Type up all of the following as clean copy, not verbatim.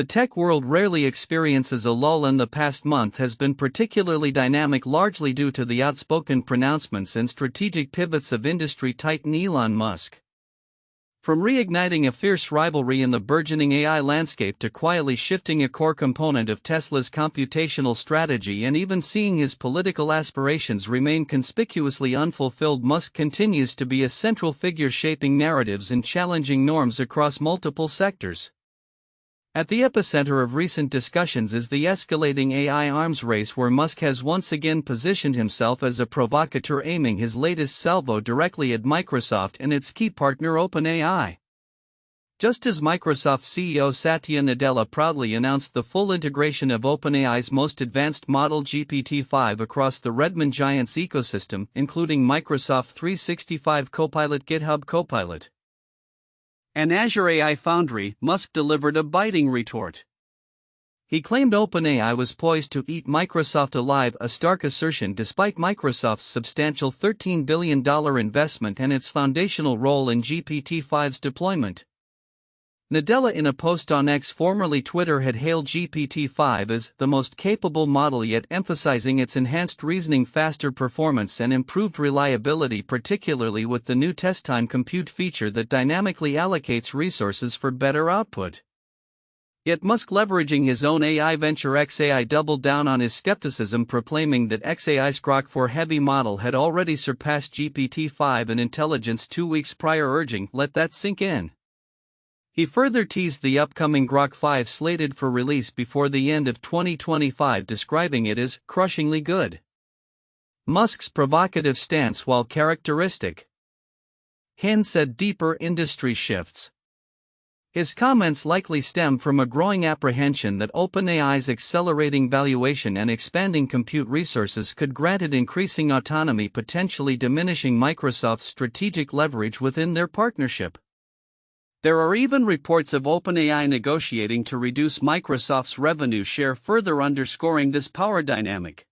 The tech world rarely experiences a lull, and the past month has been particularly dynamic, largely due to the outspoken pronouncements and strategic pivots of industry titan Elon Musk. From reigniting a fierce rivalry in the burgeoning AI landscape to quietly shifting a core component of Tesla's computational strategy and even seeing his political aspirations remain conspicuously unfulfilled, Musk continues to be a central figure shaping narratives and challenging norms across multiple sectors. At the epicenter of recent discussions is the escalating AI arms race, where Musk has once again positioned himself as a provocateur, aiming his latest salvo directly at Microsoft and its key partner OpenAI. Just as Microsoft CEO Satya Nadella proudly announced the full integration of OpenAI's most advanced model GPT-5 across the Redmond giant's ecosystem, including Microsoft 365 Copilot, GitHub Copilot, and Azure AI Foundry, Musk delivered a biting retort. He claimed OpenAI was poised to eat Microsoft alive, a stark assertion despite Microsoft's substantial $13 billion investment and its foundational role in GPT-5's deployment. Nadella, in a post on X, formerly Twitter, had hailed GPT-5 as the most capable model yet, emphasizing its enhanced reasoning, faster performance, and improved reliability, particularly with the new test time compute feature that dynamically allocates resources for better output. Yet Musk, leveraging his own AI venture xAI, doubled down on his skepticism, proclaiming that xAI's Grok 4 heavy model had already surpassed GPT-5 in intelligence 2 weeks prior, urging, "Let that sink in." He further teased the upcoming Grok 5, slated for release before the end of 2025, describing it as crushingly good. Musk's provocative stance, while characteristic, hints at deeper industry shifts. His comments likely stem from a growing apprehension that OpenAI's accelerating valuation and expanding compute resources could grant it increasing autonomy, potentially diminishing Microsoft's strategic leverage within their partnership. There are even reports of OpenAI negotiating to reduce Microsoft's revenue share, further underscoring this power dynamic.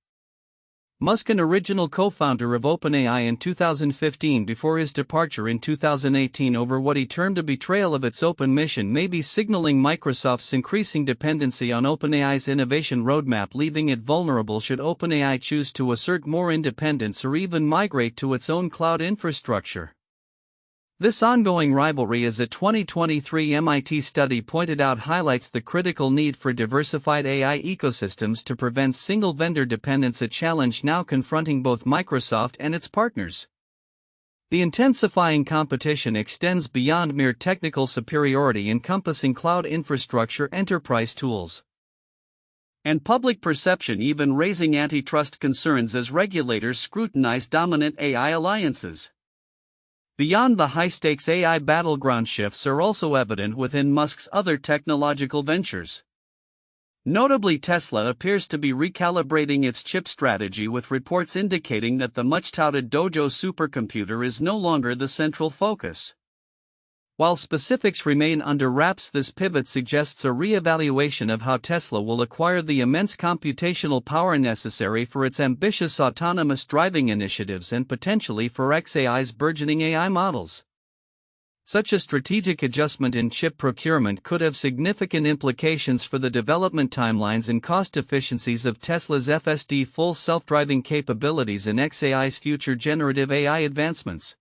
Musk, an original co-founder of OpenAI in 2015 before his departure in 2018 over what he termed a betrayal of its open mission, may be signaling Microsoft's increasing dependency on OpenAI's innovation roadmap, leaving it vulnerable should OpenAI choose to assert more independence or even migrate to its own cloud infrastructure. This ongoing rivalry, as a 2023 MIT study pointed out, highlights the critical need for diversified AI ecosystems to prevent single-vendor dependence, a challenge now confronting both Microsoft and its partners. The intensifying competition extends beyond mere technical superiority, encompassing cloud infrastructure, enterprise tools, and public perception, even raising antitrust concerns as regulators scrutinize dominant AI alliances. Beyond the high-stakes AI battleground, shifts are also evident within Musk's other technological ventures. Notably, Tesla appears to be recalibrating its chip strategy, with reports indicating that the much-touted Dojo supercomputer is no longer the central focus. While specifics remain under wraps, this pivot suggests a re-evaluation of how Tesla will acquire the immense computational power necessary for its ambitious autonomous driving initiatives and potentially for xAI's burgeoning AI models. Such a strategic adjustment in chip procurement could have significant implications for the development timelines and cost efficiencies of Tesla's FSD full self-driving capabilities and xAI's future generative AI advancements.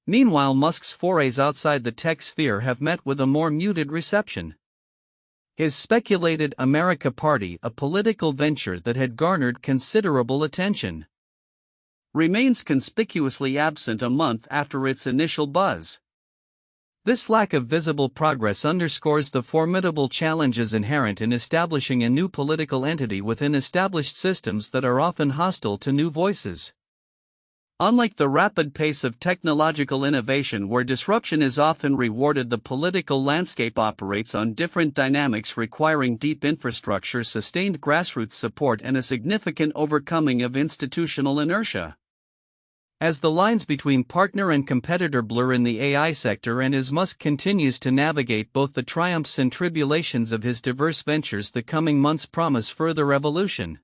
Meanwhile, Musk's forays outside the tech sphere have met with a more muted reception. His speculated America Party, a political venture that had garnered considerable attention, remains conspicuously absent a month after its initial buzz. This lack of visible progress underscores the formidable challenges inherent in establishing a new political entity within established systems that are often hostile to new voices. Unlike the rapid pace of technological innovation, where disruption is often rewarded, the political landscape operates on different dynamics, requiring deep infrastructure, sustained grassroots support, and a significant overcoming of institutional inertia. As the lines between partner and competitor blur in the AI sector, and as Musk continues to navigate both the triumphs and tribulations of his diverse ventures, the coming months promise further evolution.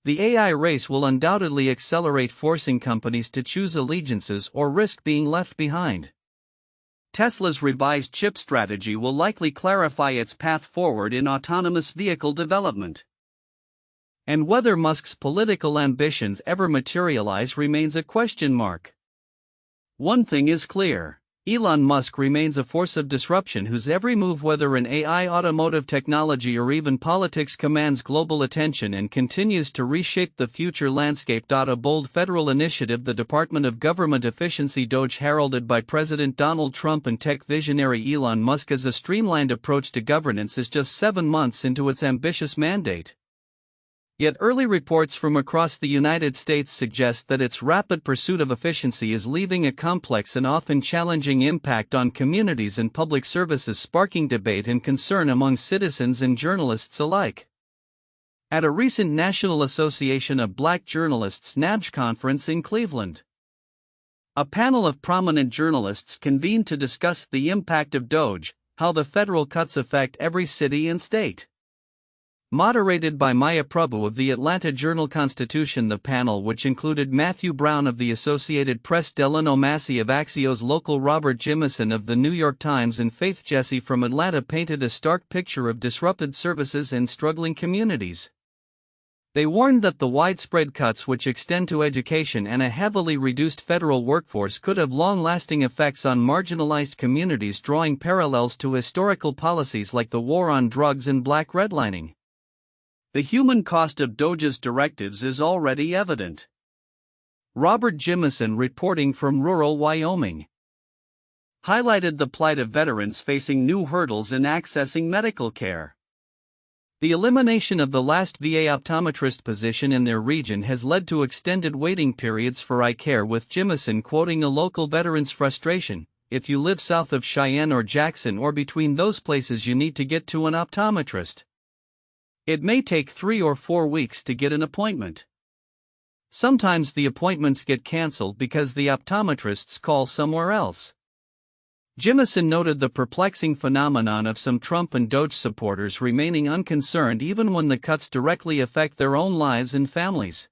The AI race will undoubtedly accelerate, forcing companies to choose allegiances or risk being left behind. Tesla's revised chip strategy will likely clarify its path forward in autonomous vehicle development. And whether Musk's political ambitions ever materialize remains a question mark. One thing is clear. Elon Musk remains a force of disruption whose every move, whether in AI, automotive technology, or even politics, commands global attention and continues to reshape the future landscape. A bold federal initiative, the Department of Government Efficiency DOGE, heralded by President Donald Trump and tech visionary Elon Musk as a streamlined approach to governance, is just 7 months into its ambitious mandate. Yet early reports from across the United States suggest that its rapid pursuit of efficiency is leaving a complex and often challenging impact on communities and public services, sparking debate and concern among citizens and journalists alike. At a recent National Association of Black Journalists (NABJ) conference in Cleveland, a panel of prominent journalists convened to discuss the impact of DOGE, how the federal cuts affect every city and state. Moderated by Maya Prabhu of the Atlanta Journal-Constitution, the panel, which included Matthew Brown of the Associated Press, Delano Massey of Axios Local, Robert Jimison of the New York Times, and Faith Jesse from Atlanta, painted a stark picture of disrupted services and struggling communities. They warned that the widespread cuts, which extend to education and a heavily reduced federal workforce, could have long-lasting effects on marginalized communities, drawing parallels to historical policies like the war on drugs and black redlining. The human cost of DOGE's directives is already evident. Robert Jimison, reporting from rural Wyoming, highlighted the plight of veterans facing new hurdles in accessing medical care. The elimination of the last VA optometrist position in their region has led to extended waiting periods for eye care, with Jimison quoting a local veteran's frustration: "If you live south of Cheyenne or Jackson or between those places, you need to get to an optometrist. It may take 3 or 4 weeks to get an appointment. Sometimes the appointments get canceled because the optometrists call somewhere else." Jimison noted the perplexing phenomenon of some Trump and DOGE supporters remaining unconcerned even when the cuts directly affect their own lives and families.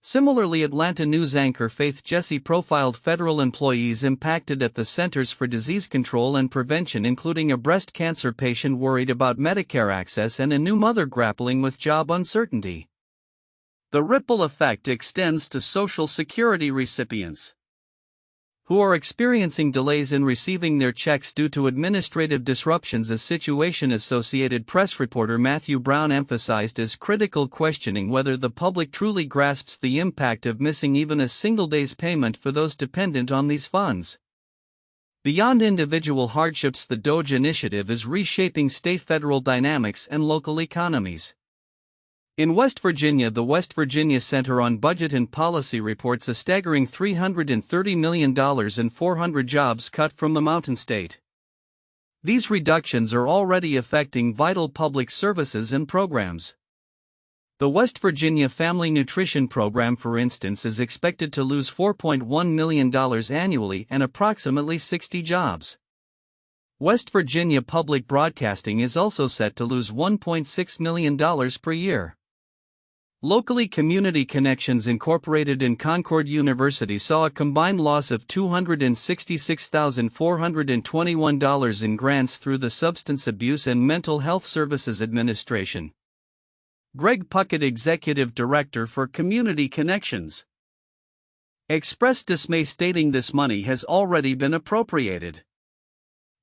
Similarly, Atlanta news anchor Faith Jesse profiled federal employees impacted at the Centers for Disease Control and Prevention, including a breast cancer patient worried about Medicare access and a new mother grappling with job uncertainty. The ripple effect extends to Social Security recipients, who are experiencing delays in receiving their checks due to administrative disruptions, a situation Associated Press reporter Matthew Brown emphasized as critical, questioning whether the public truly grasps the impact of missing even a single day's payment for those dependent on these funds. Beyond individual hardships, the DOGE initiative is reshaping state-federal dynamics and local economies. In West Virginia, the West Virginia Center on Budget and Policy reports a staggering $330 million and 400 jobs cut from the Mountain State. These reductions are already affecting vital public services and programs. The West Virginia Family Nutrition Program, for instance, is expected to lose $4.1 million annually and approximately 60 jobs. West Virginia Public Broadcasting is also set to lose $1.6 million per year. Locally, Community Connections Incorporated in Concord University saw a combined loss of $266,421 in grants through the Substance Abuse and Mental Health Services Administration. Greg Puckett, executive director for Community Connections, expressed dismay, stating this money has already been appropriated.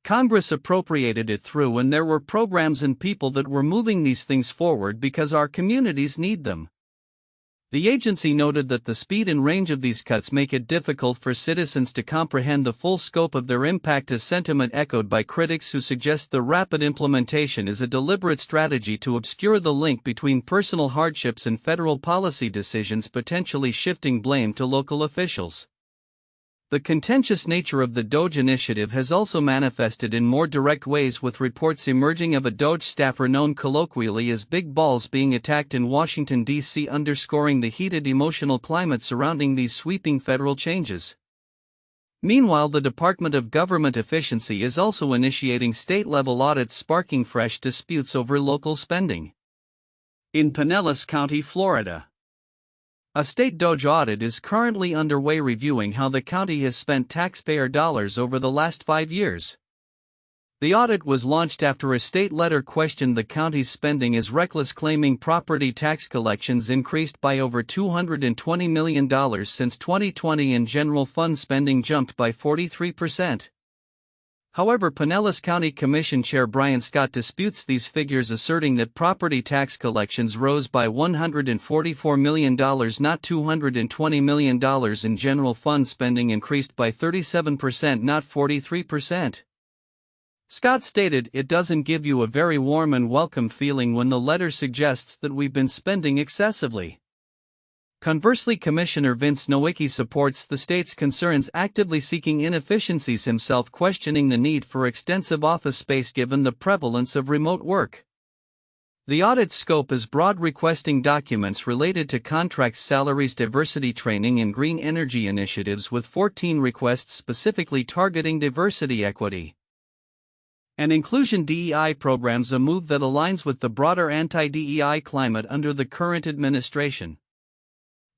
Congress appropriated it through, and there were programs and people that were moving these things forward because our communities need them. The agency noted that the speed and range of these cuts make it difficult for citizens to comprehend the full scope of their impact, a sentiment echoed by critics who suggest the rapid implementation is a deliberate strategy to obscure the link between personal hardships and federal policy decisions, potentially shifting blame to local officials. The contentious nature of the DOGE initiative has also manifested in more direct ways, with reports emerging of a DOGE staffer known colloquially as Big Balls being attacked in Washington, D.C., underscoring the heated emotional climate surrounding these sweeping federal changes. Meanwhile, the Department of Government Efficiency is also initiating state-level audits, sparking fresh disputes over local spending. In Pinellas County, Florida, A state DOGE audit is currently underway reviewing how the county has spent taxpayer dollars over the last 5 years. The audit was launched after a state letter questioned the county's spending as reckless, claiming property tax collections increased by over $220 million since 2020 and general fund spending jumped by 43%. However, Pinellas County Commission Chair Brian Scott disputes these figures, asserting that property tax collections rose by $144 million, not $220 million, and general fund spending increased by 37%, not 43%. Scott stated, "It doesn't give you a very warm and welcome feeling when the letter suggests that we've been spending excessively." Conversely, Commissioner Vince Nowicki supports the state's concerns, actively seeking inefficiencies, himself questioning the need for extensive office space given the prevalence of remote work. The audit's scope is broad, requesting documents related to contracts, salaries, diversity training, and green energy initiatives, with 14 requests specifically targeting diversity, equity, and inclusion DEI programs, a move that aligns with the broader anti-DEI climate under the current administration.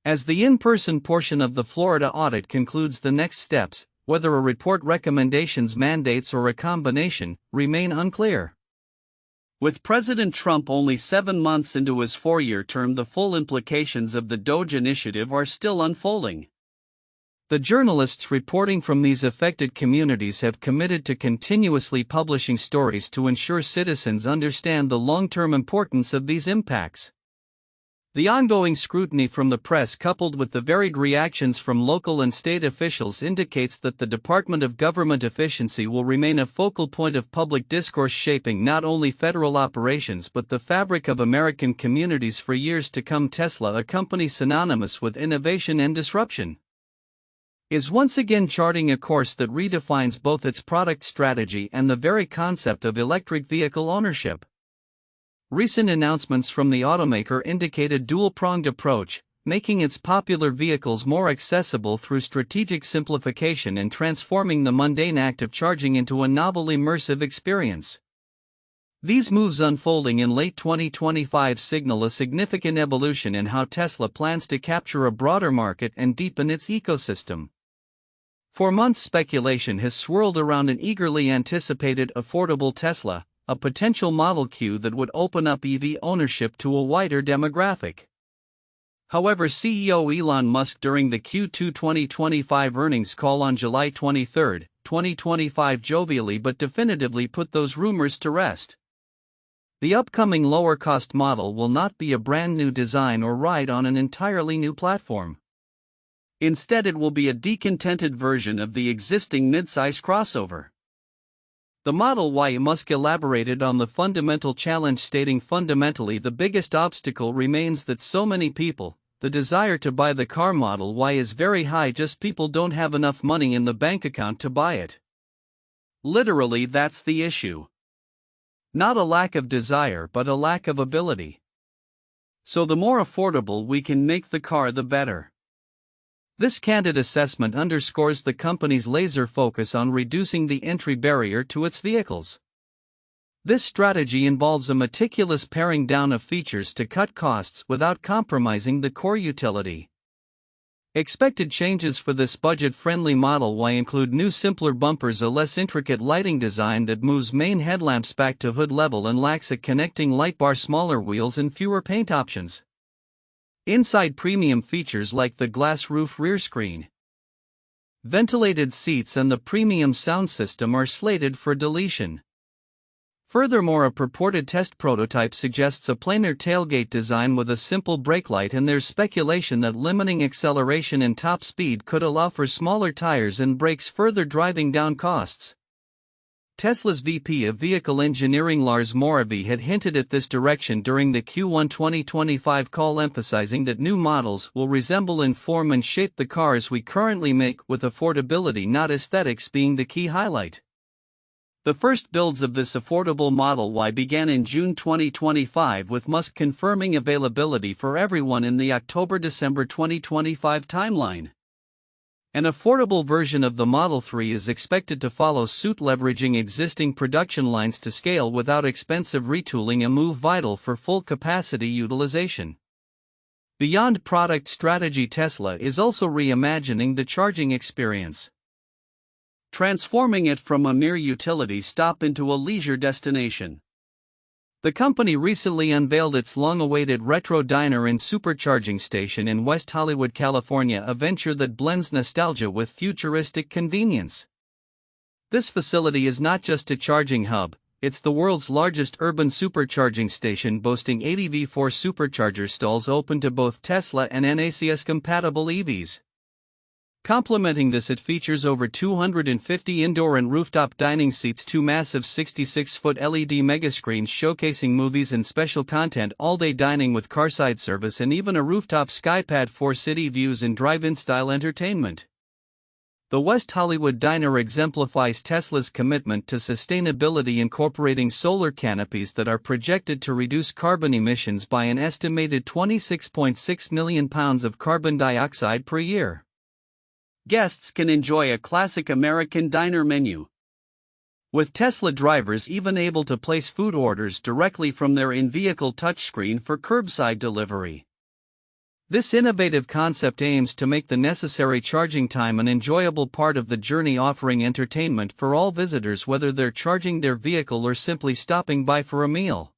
As the in-person portion of the Florida audit concludes, the next steps, whether a report, recommendations, mandates, or a combination, remain unclear. With President Trump only 7 months into his 4-year term, the full implications of the DOGE initiative are still unfolding. The journalists reporting from these affected communities have committed to continuously publishing stories to ensure citizens understand the long-term importance of these impacts. The ongoing scrutiny from the press, coupled with the varied reactions from local and state officials, indicates that the Department of Government Efficiency will remain a focal point of public discourse, shaping not only federal operations but the fabric of American communities for years to come. Tesla, a company synonymous with innovation and disruption, is once again charting a course that redefines both its product strategy and the very concept of electric vehicle ownership. Recent announcements from the automaker indicate a dual-pronged approach, making its popular vehicles more accessible through strategic simplification and transforming the mundane act of charging into a novel, immersive experience. These moves, unfolding in late 2025, signal a significant evolution in how Tesla plans to capture a broader market and deepen its ecosystem. For months, speculation has swirled around an eagerly anticipated affordable Tesla, a potential Model Q that would open up EV ownership to a wider demographic. However, CEO Elon Musk, during the Q2 2025 earnings call on July 23, 2025, jovially but definitively put those rumors to rest. The upcoming lower-cost model will not be a brand new design or ride on an entirely new platform. Instead, it will be a decontented version of the existing midsize crossover. The Model Y. Musk elaborated on the fundamental challenge, stating, "Fundamentally, the biggest obstacle remains that so many people, the desire to buy the car Model Y is very high, just people don't have enough money in the bank account to buy it. Literally, that's the issue. Not a lack of desire but a lack of ability. So the more affordable we can make the car, the better." This candid assessment underscores the company's laser focus on reducing the entry barrier to its vehicles. This strategy involves a meticulous paring down of features to cut costs without compromising the core utility. Expected changes for this budget-friendly Model Y include new, simpler bumpers, a less intricate lighting design that moves main headlamps back to hood level and lacks a connecting light bar, smaller wheels, and fewer paint options. Inside, premium features like the glass roof, rear screen, ventilated seats, and the premium sound system are slated for deletion. Furthermore, a purported test prototype suggests a planar tailgate design with a simple brake light, and there's speculation that limiting acceleration and top speed could allow for smaller tires and brakes, further driving down costs. Tesla's VP of Vehicle Engineering Lars Moravy had hinted at this direction during the Q1 2025 call, emphasizing that new models will resemble in form and shape the cars we currently make, with affordability, not aesthetics, being the key highlight. The first builds of this affordable Model Y began in June 2025, with Musk confirming availability for everyone in the October-December 2025 timeline. An affordable version of the Model 3 is expected to follow suit, leveraging existing production lines to scale without expensive retooling, a move vital for full capacity utilization. Beyond product strategy, Tesla is also reimagining the charging experience, transforming it from a mere utility stop into a leisure destination. The company recently unveiled its long-awaited retro diner and supercharging station in West Hollywood, California, a venture that blends nostalgia with futuristic convenience. This facility is not just a charging hub, it's the world's largest urban supercharging station, boasting 80 V4 supercharger stalls open to both Tesla and NACS-compatible EVs. Complementing this, it features over 250 indoor and rooftop dining seats, 2 massive 66-foot LED megascreens showcasing movies and special content, all-day dining with carside service, and even a rooftop skypad for city views and drive-in-style entertainment. The West Hollywood Diner exemplifies Tesla's commitment to sustainability, incorporating solar canopies that are projected to reduce carbon emissions by an estimated 26.6 million pounds of carbon dioxide per year. Guests can enjoy a classic American diner menu, with Tesla drivers even able to place food orders directly from their in-vehicle touchscreen for curbside delivery. This innovative concept aims to make the necessary charging time an enjoyable part of the journey, offering entertainment for all visitors whether they're charging their vehicle or simply stopping by for a meal.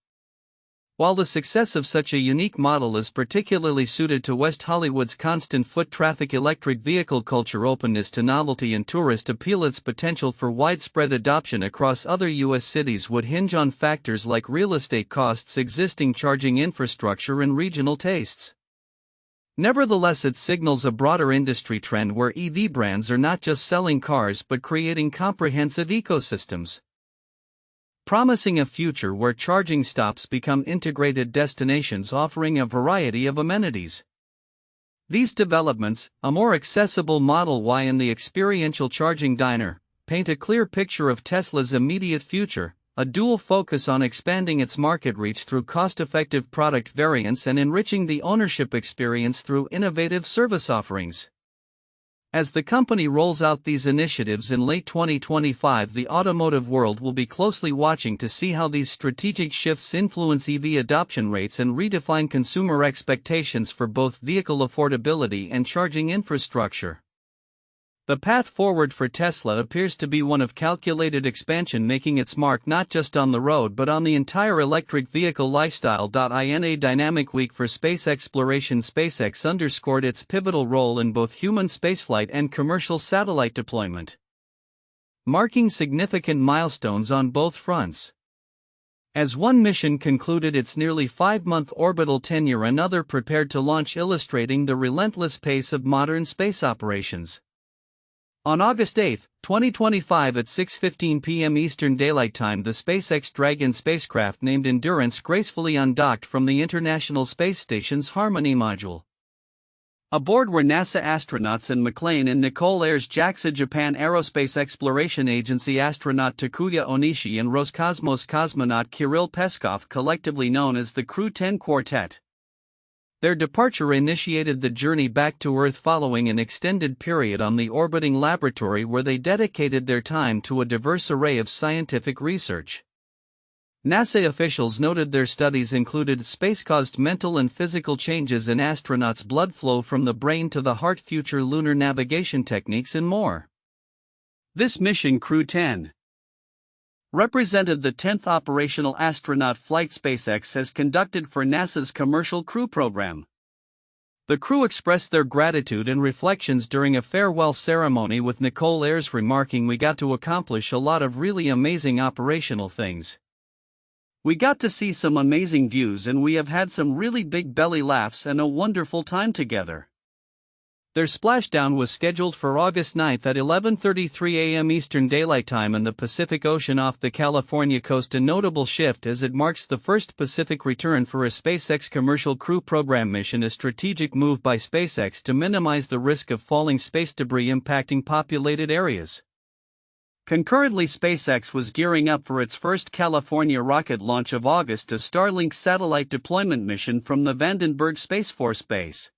While the success of such a unique model is particularly suited to West Hollywood's constant foot traffic, electric vehicle culture, openness to novelty, and tourist appeal, its potential for widespread adoption across other U.S. cities would hinge on factors like real estate costs, existing charging infrastructure, and regional tastes. Nevertheless, it signals a broader industry trend where EV brands are not just selling cars but creating comprehensive ecosystems, promising a future where charging stops become integrated destinations offering a variety of amenities. These developments, a more accessible Model Y and the experiential charging diner, paint a clear picture of Tesla's immediate future, a dual focus on expanding its market reach through cost-effective product variants and enriching the ownership experience through innovative service offerings. As the company rolls out these initiatives in late 2025, the automotive world will be closely watching to see how these strategic shifts influence EV adoption rates and redefine consumer expectations for both vehicle affordability and charging infrastructure. The path forward for Tesla appears to be one of calculated expansion, making its mark not just on the road but on the entire electric vehicle lifestyle. In a dynamic week for space exploration, SpaceX underscored its pivotal role in both human spaceflight and commercial satellite deployment, marking significant milestones on both fronts. As one mission concluded its nearly 5-month orbital tenure, another prepared to launch, illustrating the relentless pace of modern space operations. On August 8, 2025 at 6:15 p.m. Eastern Daylight Time, the SpaceX Dragon spacecraft named Endurance gracefully undocked from the International Space Station's Harmony module. Aboard were NASA astronauts and McLean and Nicole Ayres, JAXA Japan Aerospace Exploration Agency astronaut Takuya Onishi, and Roscosmos cosmonaut Kirill Peskov, collectively known as the Crew 10 Quartet. Their departure initiated the journey back to Earth following an extended period on the orbiting laboratory where they dedicated their time to a diverse array of scientific research. NASA officials noted their studies included space-caused mental and physical changes in astronauts' blood flow from the brain to the heart, future lunar navigation techniques, and more. This mission, Crew 10, represented the 10th operational astronaut flight SpaceX has conducted for NASA's Commercial Crew program. The crew expressed their gratitude and reflections during a farewell ceremony, with Nicole Ayres remarking, "We got to accomplish a lot of really amazing operational things. We got to see some amazing views and we have had some really big belly laughs and a wonderful time together." Their splashdown was scheduled for August 9 at 11:33 a.m. Eastern Daylight Time in the Pacific Ocean off the California coast, a notable shift as it marks the first Pacific return for a SpaceX Commercial Crew program mission, a strategic move by SpaceX to minimize the risk of falling space debris impacting populated areas. Concurrently, SpaceX was gearing up for its first California rocket launch of August, a Starlink satellite deployment mission from the Vandenberg Space Force Base.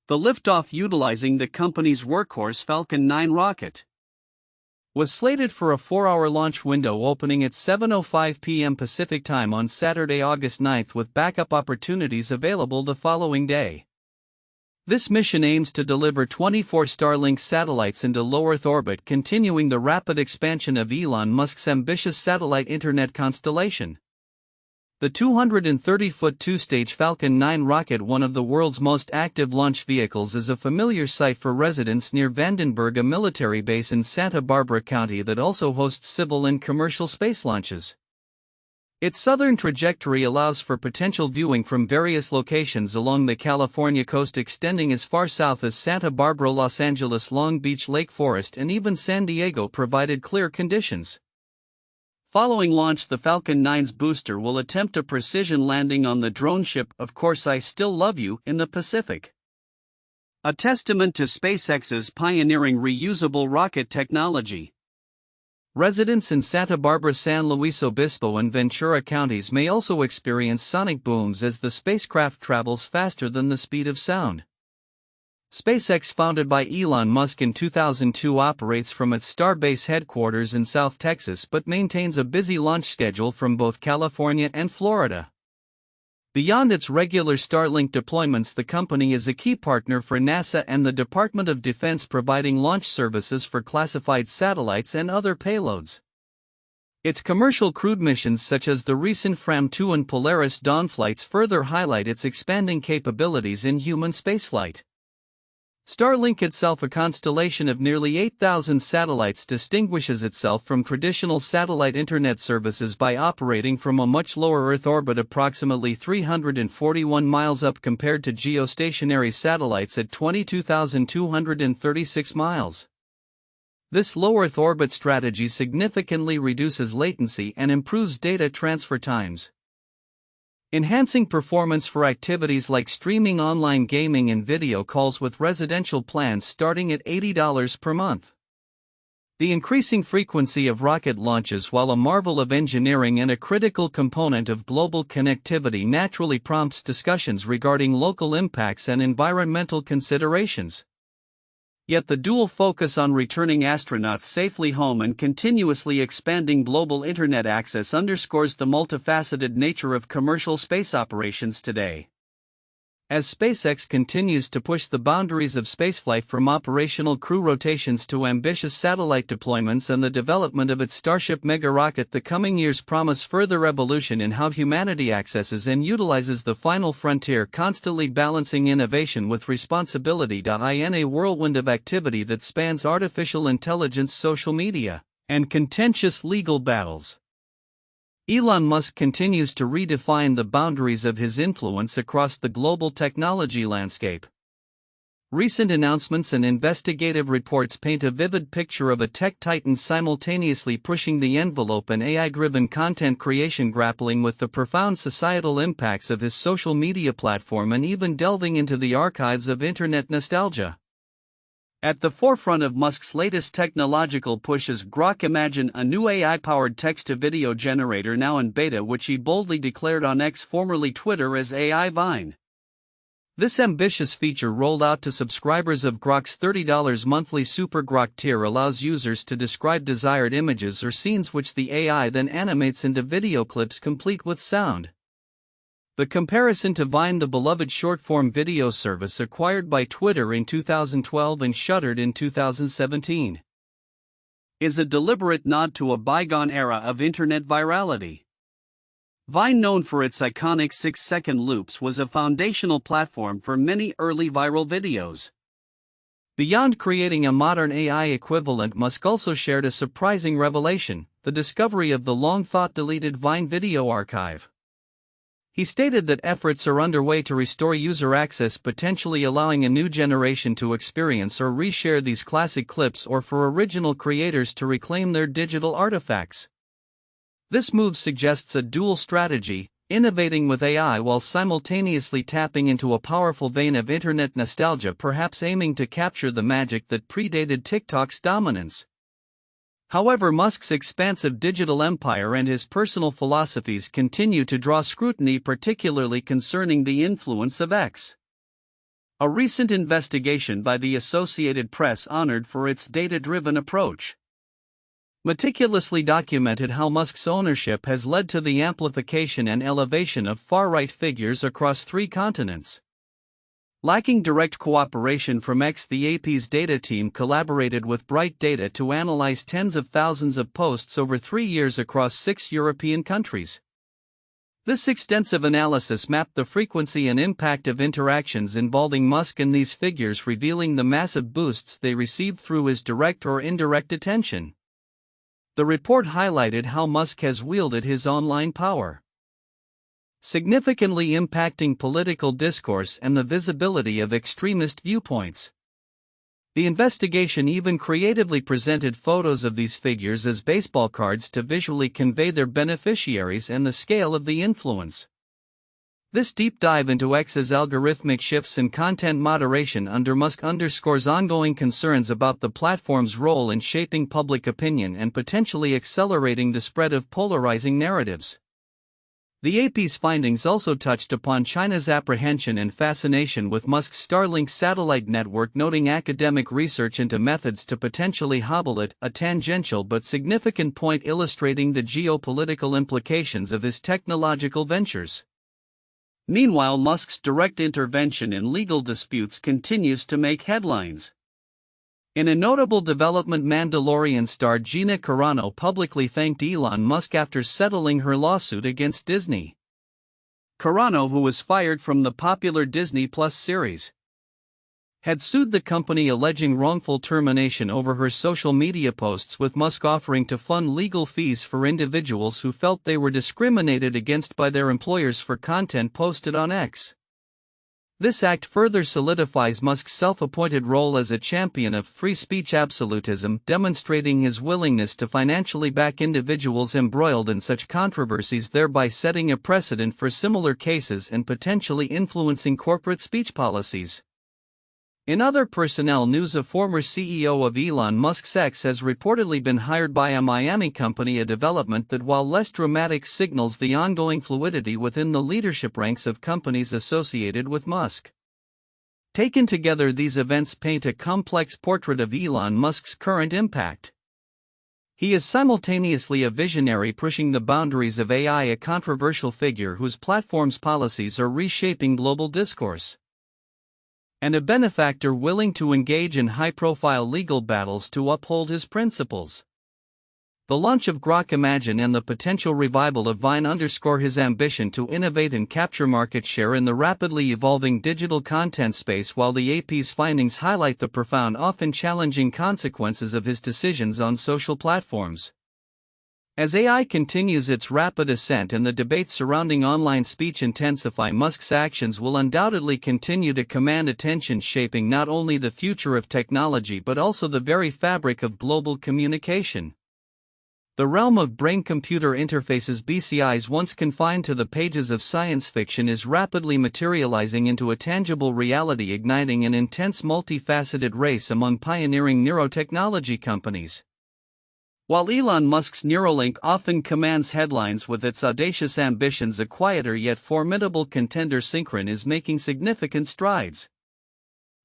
The liftoff utilizing the company's workhorse Falcon 9 rocket was slated for a 4-hour launch window opening at 7:05 p.m. Pacific Time on Saturday, August 9, with backup opportunities available the following day. This mission aims to deliver 24 Starlink satellites into low Earth orbit, continuing the rapid expansion of Elon Musk's ambitious satellite internet constellation. The 230-foot two-stage Falcon 9 rocket, one of the world's most active launch vehicles, is a familiar sight for residents near Vandenberg, a military base in Santa Barbara County that also hosts civil and commercial space launches. Its southern trajectory allows for potential viewing from various locations along the California coast, extending as far south as Santa Barbara, Los Angeles, Long Beach, Lake Forest, and even San Diego, provided clear conditions. Following launch, the Falcon 9's booster will attempt a precision landing on the drone ship "Of Course I Still Love You" in the Pacific. A testament to SpaceX's pioneering reusable rocket technology. Residents in Santa Barbara, San Luis Obispo, and Ventura counties may also experience sonic booms as the spacecraft travels faster than the speed of sound. SpaceX, founded by Elon Musk in 2002, operates from its Starbase headquarters in South Texas but maintains a busy launch schedule from both California and Florida. Beyond its regular Starlink deployments, the company is a key partner for NASA and the Department of Defense, providing launch services for classified satellites and other payloads. Its commercial crewed missions, such as the recent Fram-2 and Polaris Dawn flights, further highlight its expanding capabilities in human spaceflight. Starlink, itself a constellation of nearly 8,000 satellites, distinguishes itself from traditional satellite internet services by operating from a much lower Earth orbit, approximately 341 miles up, compared to geostationary satellites at 22,236 miles. This low Earth orbit strategy significantly reduces latency and improves data transfer times, enhancing performance for activities like streaming, online gaming, and video calls, with residential plans starting at $80 per month. The increasing frequency of rocket launches, while a marvel of engineering and a critical component of global connectivity, naturally prompts discussions regarding local impacts and environmental considerations. Yet the dual focus on returning astronauts safely home and continuously expanding global internet access underscores the multifaceted nature of commercial space operations today. As SpaceX continues to push the boundaries of spaceflight, from operational crew rotations to ambitious satellite deployments and the development of its Starship mega rocket, the coming years promise further evolution in how humanity accesses and utilizes the final frontier, constantly balancing innovation with responsibility. In a whirlwind of activity that spans artificial intelligence, social media, and contentious legal battles, Elon Musk continues to redefine the boundaries of his influence across the global technology landscape. Recent announcements and investigative reports paint a vivid picture of a tech titan simultaneously pushing the envelope in AI-driven content creation, grappling with the profound societal impacts of his social media platform, and even delving into the archives of internet nostalgia. At the forefront of Musk's latest technological push is Grok Imagine, a new AI-powered text-to-video generator now in beta, which he boldly declared on X, formerly Twitter, as AI Vine. This ambitious feature, rolled out to subscribers of Grok's $30 monthly Super Grok tier, allows users to describe desired images or scenes, which the AI then animates into video clips complete with sound. The comparison to Vine, the beloved short-form video service acquired by Twitter in 2012 and shuttered in 2017, is a deliberate nod to a bygone era of internet virality. Vine, known for its iconic 6-second loops, was a foundational platform for many early viral videos. Beyond creating a modern AI equivalent, Musk also shared a surprising revelation: the discovery of the long-thought deleted Vine video archive. He stated that efforts are underway to restore user access, potentially allowing a new generation to experience or reshare these classic clips, or for original creators to reclaim their digital artifacts. This move suggests a dual strategy: innovating with AI while simultaneously tapping into a powerful vein of internet nostalgia, perhaps aiming to capture the magic that predated TikTok's dominance. However, Musk's expansive digital empire and his personal philosophies continue to draw scrutiny, particularly concerning the influence of X. A recent investigation by the Associated Press honored for its data-driven approach meticulously documented how Musk's ownership has led to the amplification and elevation of far-right figures across 3 continents. Lacking direct cooperation from X, the AP's data team collaborated with Bright Data to analyze tens of thousands of posts over 3 years across 6 European countries. This extensive analysis mapped the frequency and impact of interactions involving Musk and these figures, revealing the massive boosts they received through his direct or indirect attention. The report highlighted how Musk has wielded his online power, significantly impacting political discourse and the visibility of extremist viewpoints. The investigation even creatively presented photos of these figures as baseball cards to visually convey their beneficiaries and the scale of the influence. This deep dive into X's algorithmic shifts and content moderation under Musk underscores ongoing concerns about the platform's role in shaping public opinion and potentially accelerating the spread of polarizing narratives. The AP's findings also touched upon China's apprehension and fascination with Musk's Starlink satellite network, noting academic research into methods to potentially hobble it, a tangential but significant point illustrating the geopolitical implications of his technological ventures. Meanwhile, Musk's direct intervention in legal disputes continues to make headlines. In a notable development, Mandalorian star Gina Carano publicly thanked Elon Musk after settling her lawsuit against Disney. Carano, who was fired from the popular Disney Plus series, had sued the company alleging wrongful termination over her social media posts, with Musk offering to fund legal fees for individuals who felt they were discriminated against by their employers for content posted on X. This act further solidifies Musk's self-appointed role as a champion of free speech absolutism, demonstrating his willingness to financially back individuals embroiled in such controversies, thereby setting a precedent for similar cases and potentially influencing corporate speech policies. In other personnel news, a former CEO of Elon Musk's X has reportedly been hired by a Miami company, a development that, while less dramatic, signals the ongoing fluidity within the leadership ranks of companies associated with Musk. Taken together, these events paint a complex portrait of Elon Musk's current impact. He is simultaneously a visionary pushing the boundaries of AI, a controversial figure whose platform's policies are reshaping global discourse, and a benefactor willing to engage in high-profile legal battles to uphold his principles. The launch of Grok Imagine and the potential revival of Vine underscore his ambition to innovate and capture market share in the rapidly evolving digital content space, while the AP's findings highlight the profound, often challenging consequences of his decisions on social platforms. As AI continues its rapid ascent and the debates surrounding online speech intensify, Musk's actions will undoubtedly continue to command attention, shaping not only the future of technology but also the very fabric of global communication. The realm of brain-computer interfaces, BCIs, once confined to the pages of science fiction, is rapidly materializing into a tangible reality, igniting an intense multifaceted race among pioneering neurotechnology companies. While Elon Musk's Neuralink often commands headlines with its audacious ambitions, a quieter yet formidable contender, Synchron, is making significant strides,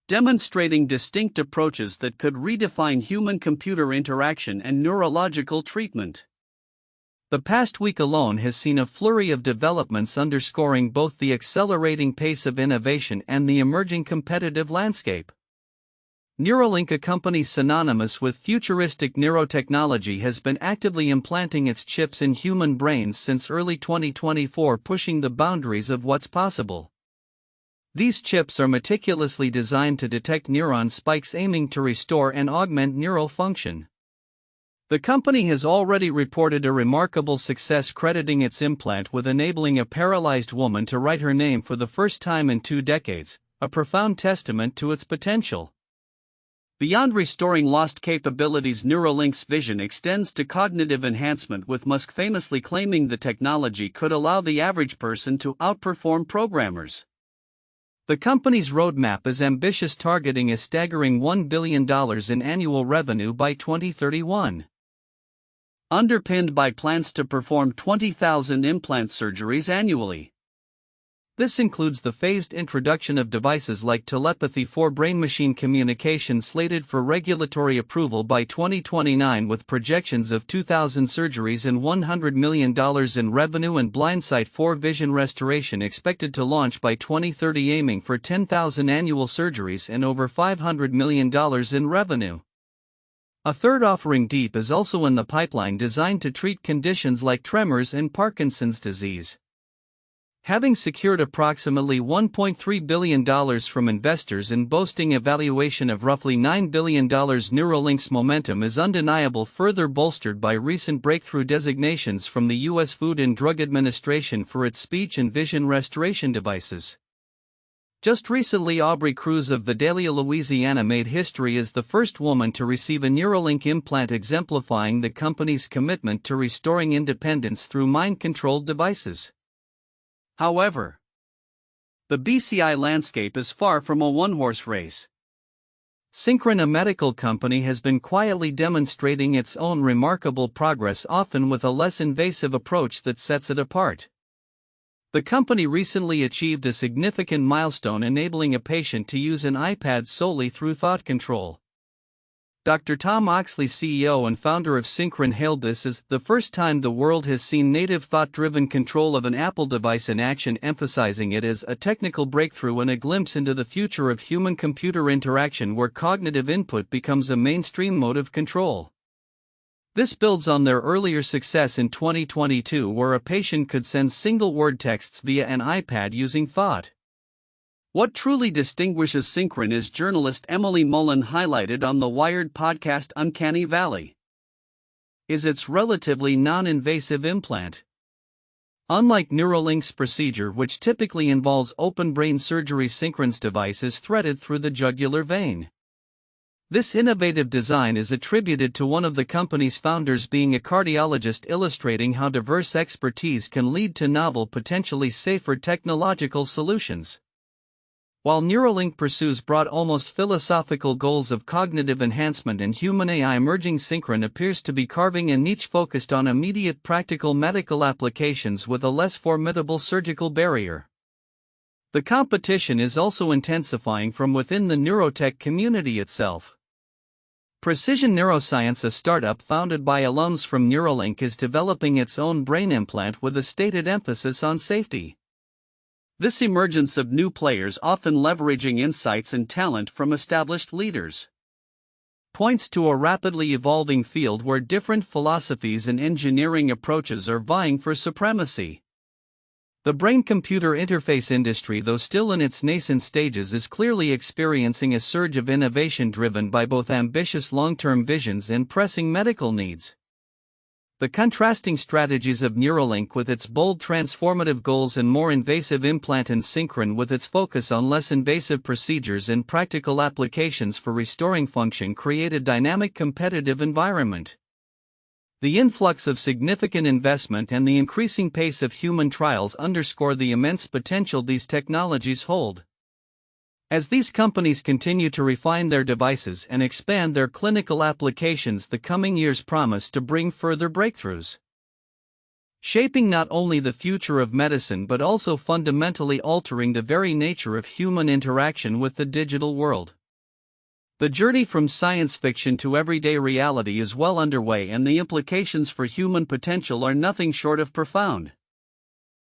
demonstrating distinct approaches that could redefine human-computer interaction and neurological treatment. The past week alone has seen a flurry of developments underscoring both the accelerating pace of innovation and the emerging competitive landscape. Neuralink, a company synonymous with futuristic neurotechnology, has been actively implanting its chips in human brains since early 2024, pushing the boundaries of what's possible. These chips are meticulously designed to detect neuron spikes, aiming to restore and augment neural function. The company has already reported a remarkable success, crediting its implant with enabling a paralyzed woman to write her name for the first time in 2 decades, a profound testament to its potential. Beyond restoring lost capabilities, Neuralink's vision extends to cognitive enhancement, with Musk famously claiming the technology could allow the average person to outperform programmers. The company's roadmap is ambitious, targeting a staggering $1 billion in annual revenue by 2031. Underpinned by plans to perform 20,000 implant surgeries annually. This includes the phased introduction of devices like telepathy for brain-machine communication slated for regulatory approval by 2029 with projections of 2,000 surgeries and $100 million in revenue, and blindsight for vision restoration expected to launch by 2030 aiming for 10,000 annual surgeries and over $500 million in revenue. A third offering, Deep, is also in the pipeline, designed to treat conditions like tremors and Parkinson's disease. Having secured approximately $1.3 billion from investors and boasting a valuation of roughly $9 billion, Neuralink's momentum is undeniable, further bolstered by recent breakthrough designations from the U.S. Food and Drug Administration for its speech and vision restoration devices. Just recently, Aubrey Cruz of Vidalia, Louisiana, made history as the first woman to receive a Neuralink implant, exemplifying the company's commitment to restoring independence through mind-controlled devices. However, the BCI landscape is far from a one-horse race. Synchron, a medical company, has been quietly demonstrating its own remarkable progress, often with a less invasive approach that sets it apart. The company recently achieved a significant milestone, enabling a patient to use an iPad solely through thought control. Dr. Tom Oxley, CEO and founder of Synchron, hailed this as the first time the world has seen native thought-driven control of an Apple device in action, emphasizing it as a technical breakthrough and a glimpse into the future of human-computer interaction where cognitive input becomes a mainstream mode of control. This builds on their earlier success in 2022, where a patient could send single-word texts via an iPad using thought. What truly distinguishes Synchron is journalist Emily Mullen highlighted on the Wired podcast Uncanny Valley is its relatively non-invasive implant. Unlike Neuralink's procedure, which typically involves open brain surgery, Synchron's device is threaded through the jugular vein. This innovative design is attributed to one of the company's founders being a cardiologist, illustrating how diverse expertise can lead to novel, potentially safer technological solutions. While Neuralink pursues broad, almost philosophical goals of cognitive enhancement and human AI merging, Synchron appears to be carving a niche focused on immediate practical medical applications with a less formidable surgical barrier. The competition is also intensifying from within the neurotech community itself. Precision Neuroscience, a startup founded by alums from Neuralink, is developing its own brain implant with a stated emphasis on safety. This emergence of new players, often leveraging insights and talent from established leaders, points to a rapidly evolving field where different philosophies and engineering approaches are vying for supremacy. The brain-computer interface industry, though still in its nascent stages, is clearly experiencing a surge of innovation driven by both ambitious long-term visions and pressing medical needs. The contrasting strategies of Neuralink with its bold transformative goals and more invasive implant, and Synchron with its focus on less invasive procedures and practical applications for restoring function, create a dynamic competitive environment. The influx of significant investment and the increasing pace of human trials underscore the immense potential these technologies hold. As these companies continue to refine their devices and expand their clinical applications, the coming years promise to bring further breakthroughs, shaping not only the future of medicine but also fundamentally altering the very nature of human interaction with the digital world. The journey from science fiction to everyday reality is well underway, and the implications for human potential are nothing short of profound.